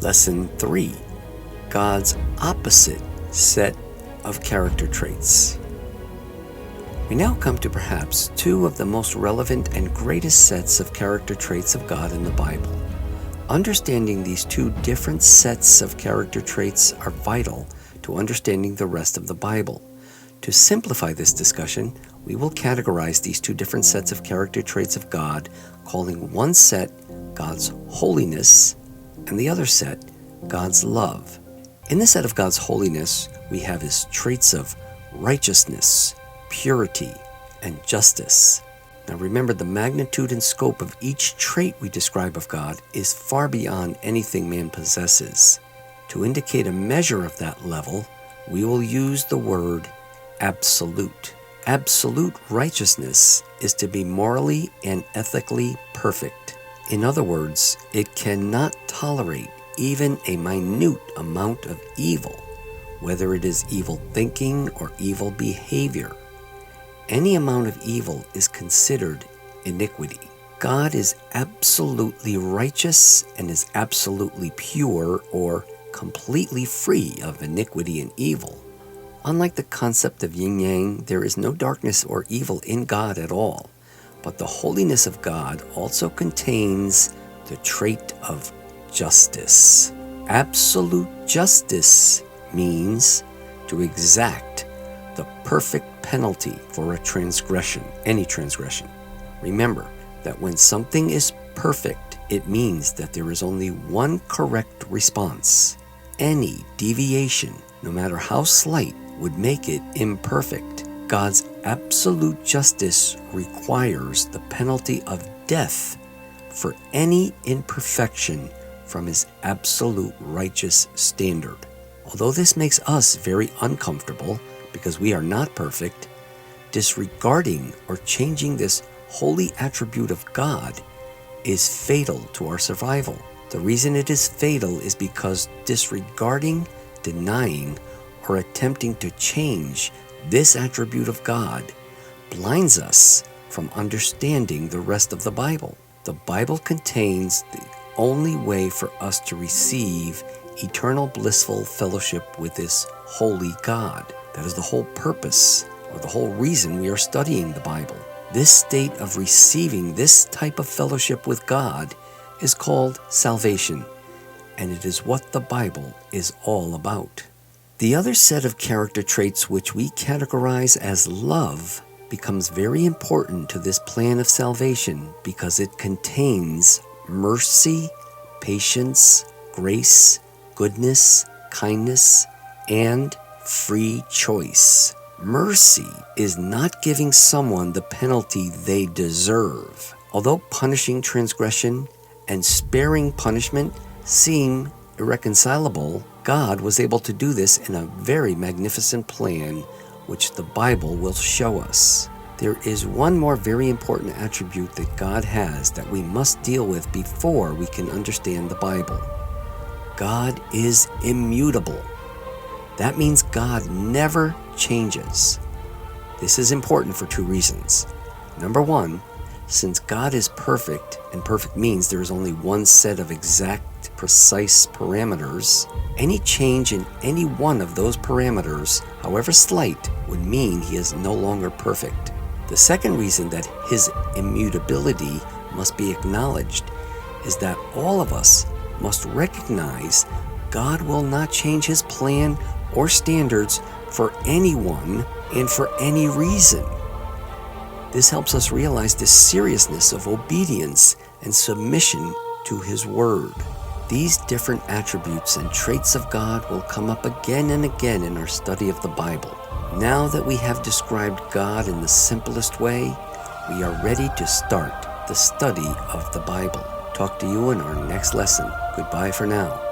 Lesson 3. God's opposite set of character traits. We now come to perhaps two of the most relevant and greatest sets of character traits of God in the Bible. Understanding these two different sets of character traits are vital to understanding the rest of the Bible. To simplify this discussion, we will categorize these two different sets of character traits of God, calling one set God's holiness and the other set God's love. In the set of God's holiness, we have his traits of righteousness, purity, and justice. Now remember, the magnitude and scope of each trait we describe of God is far beyond anything man possesses. To indicate a measure of that level, we will use the word absolute. Absolute righteousness is to be morally and ethically perfect. In other words, it cannot tolerate even a minute amount of evil, whether it is evil thinking or evil behavior. Any amount of evil is considered iniquity. God is absolutely righteous and is absolutely pure or completely free of iniquity and evil. Unlike the concept of yin-yang, there is no darkness or evil in God at all. But the holiness of God also contains the trait of justice. Absolute justice means to exact the perfect penalty for a transgression, any transgression. Remember that when something is perfect, it means that there is only one correct response. Any deviation, no matter how slight, would make it imperfect. God's absolute justice requires the penalty of death for any imperfection from his absolute righteous standard. Although this makes us very uncomfortable because we are not perfect, disregarding or changing this holy attribute of God is fatal to our survival. The reason it is fatal is because disregarding, denying, or attempting to change this attribute of God blinds us from understanding the rest of the Bible. The Bible contains the only way for us to receive eternal blissful fellowship with this holy God. That is the whole purpose, or the whole reason we are studying the Bible. This state of receiving this type of fellowship with God is called salvation, and it is what the Bible is all about. The other set of character traits, which we categorize as love, becomes very important to this plan of salvation because it contains mercy, patience, grace, goodness, kindness, and free choice. Mercy is not giving someone the penalty they deserve. Although punishing transgression and sparing punishment seem irreconcilable, God was able to do this in a very magnificent plan, which the Bible will show us. There is one more very important attribute that God has that we must deal with before we can understand the Bible. God is immutable. That means God never changes. This is important for two reasons. Number one, since God is perfect, and perfect means there is only one set of exact, precise parameters, any change in any one of those parameters, however slight, would mean he is no longer perfect. The second reason that his immutability must be acknowledged is that all of us must recognize God will not change his plan or standards for anyone and for any reason. This helps us realize the seriousness of obedience and submission to his word. These different attributes and traits of God will come up again and again in our study of the Bible. Now that we have described God in the simplest way, we are ready to start the study of the Bible. Talk to you in our next lesson. Goodbye for now.